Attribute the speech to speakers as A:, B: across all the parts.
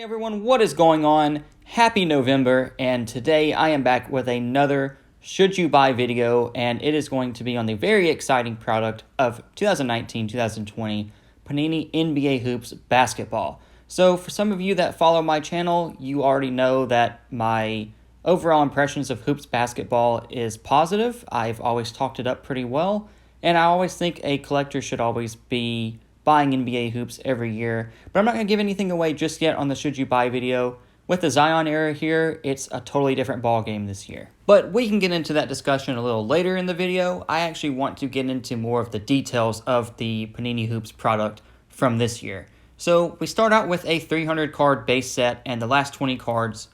A: Hey everyone, what is going on? Happy November, and today I am back with another Should You Buy video, and it is going to be on the very exciting product of 2019-2020 Panini NBA Hoops Basketball. So for some of you that follow my channel, you already know that my overall impressions of Hoops Basketball is positive. I've always talked it up pretty well, and I always think a collector should always be buying NBA hoops every year, but I'm not going to give anything away just yet on the Should You Buy video. With the Zion era here, it's a totally different ball game this year. But we can get into that discussion a little later in the video. I actually want to get into more of the details of the Panini Hoops product from this year. So we start out with a 300 card base set, and the last 20 cards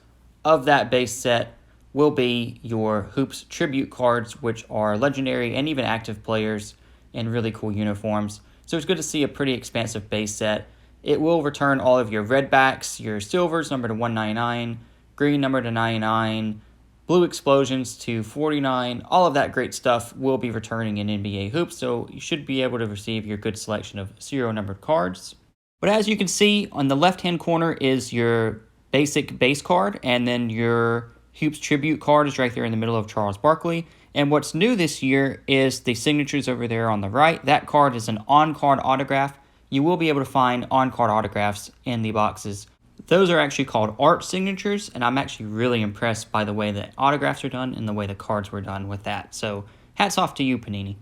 A: of that base set will be your Hoops tribute cards, which are legendary and even active players in really cool uniforms. So it's good to see a pretty expansive base set. It will return all of your red backs, your silvers numbered to 199, green numbered to 99, blue explosions to 49. All of that great stuff will be returning in NBA Hoops, so you should be able to receive your good selection of serial numbered cards. But as you can see, on the left-hand corner is your basic base card, and then your Hoops tribute card is right there in the middle of Charles Barkley. And what's new this year is the signatures over there on the right. That card is an on-card autograph. You will be able to find on-card autographs in the boxes. Those are actually called art signatures, and I'm actually really impressed by the way that autographs are done and the way the cards were done with that. So hats off to you, Panini.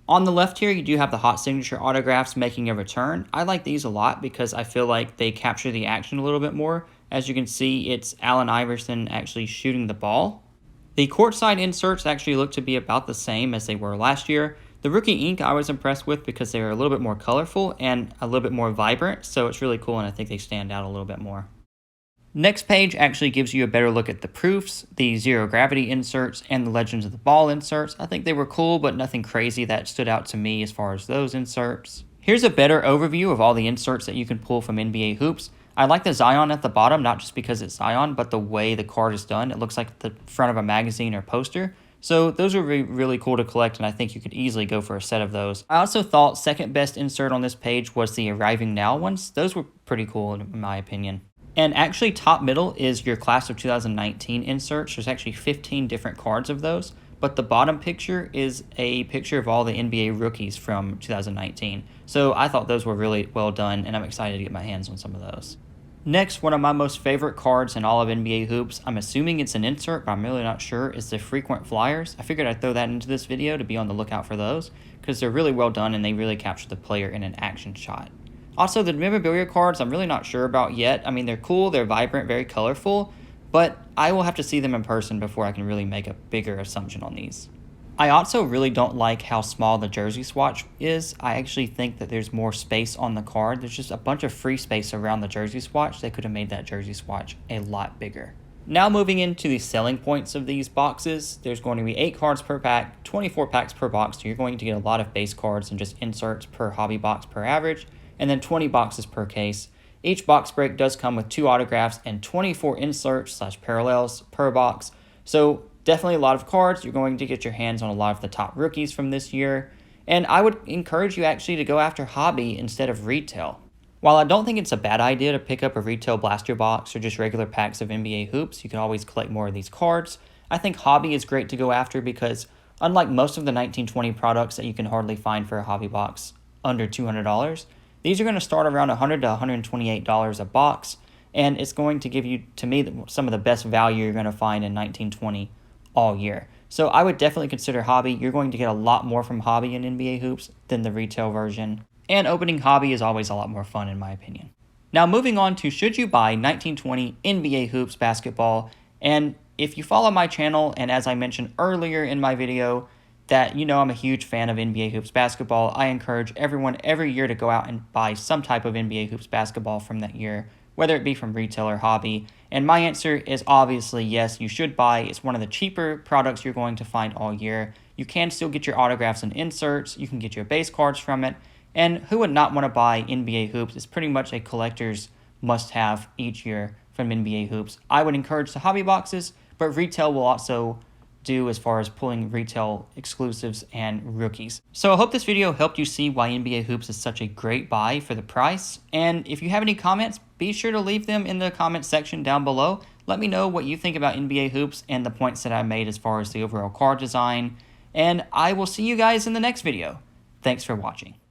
A: On the left here, you do have the hot signature autographs making a return. I like these a lot because I feel like they capture the action a little bit more. As you can see, it's Allen Iverson actually shooting the ball. The Courtside Inserts actually look to be about the same as they were last year. The rookie ink I was impressed with because they are a little bit more colorful and a little bit more vibrant, so it's really cool and I think they stand out a little bit more. Next page actually gives you a better look at the proofs, the zero gravity inserts, and the Legends of the Ball inserts. I think they were cool, but nothing crazy that stood out to me as far as those inserts. Here's a better overview of all the inserts that you can pull from NBA Hoops. I like the Zion at the bottom, not just because it's Zion, but the way the card is done. It looks like the front of a magazine or poster. So those are really cool to collect, and I think you could easily go for a set of those. I also thought second best insert on this page was the Arriving Now ones. Those were pretty cool in my opinion. And actually top middle is your Class of 2019 inserts. There's actually 15 different cards of those. But the bottom picture is a picture of all the NBA rookies from 2019. So I thought those were really well done, and I'm excited to get my hands on some of those. Next, one of my most favorite cards in all of NBA Hoops, I'm assuming it's an insert, but I'm really not sure, is the Frequent Flyers. I figured I'd throw that into this video to be on the lookout for those, because they're really well done and they really capture the player in an action shot. Also, the memorabilia cards, I'm really not sure about yet. I mean, they're cool, they're vibrant, very colorful, but I will have to see them in person before I can really make a bigger assumption on these. I also really don't like how small the jersey swatch is. I actually think that there's more space on the card. There's just a bunch of free space around the jersey swatch. They could have made that jersey swatch a lot bigger. Now moving into the selling points of these boxes, there's going to be 8 cards per pack, 24 packs per box, so you're going to get a lot of base cards and just inserts per hobby box per average, and then 20 boxes per case. Each box break does come with 2 autographs and 24 inserts / parallels per box. So definitely a lot of cards. You're going to get your hands on a lot of the top rookies from this year. And I would encourage you actually to go after hobby instead of retail. While I don't think it's a bad idea to pick up a retail blaster box or just regular packs of NBA hoops, you can always collect more of these cards. I think hobby is great to go after because unlike most of the 1920 products that you can hardly find for a hobby box under $200, these are going to start around $100 to $128 a box. And it's going to give you, to me, some of the best value you're going to find in 1920 all year. So I would definitely consider hobby. You're going to get a lot more from hobby in NBA hoops than the retail version. And opening hobby is always a lot more fun in my opinion. Now moving on to Should You Buy 1920 NBA Hoops Basketball. And if you follow my channel, and as I mentioned earlier in my video, that you know I'm a huge fan of NBA Hoops Basketball, I encourage everyone every year to go out and buy some type of NBA Hoops Basketball from that year, whether it be from retail or hobby. And my answer is obviously yes, you should buy. It's one of the cheaper products you're going to find all year. You can still get your autographs and inserts. You can get your base cards from it. And who would not want to buy NBA Hoops? It's pretty much a collector's must-have each year from NBA Hoops. I would encourage the hobby boxes, but retail will also do as far as pulling retail exclusives and rookies. So I hope this video helped you see why NBA Hoops is such a great buy for the price. And if you have any comments, be sure to leave them in the comment section down below. Let me know what you think about NBA Hoops and the points that I made as far as the overall card design. And I will see you guys in the next video. Thanks for watching.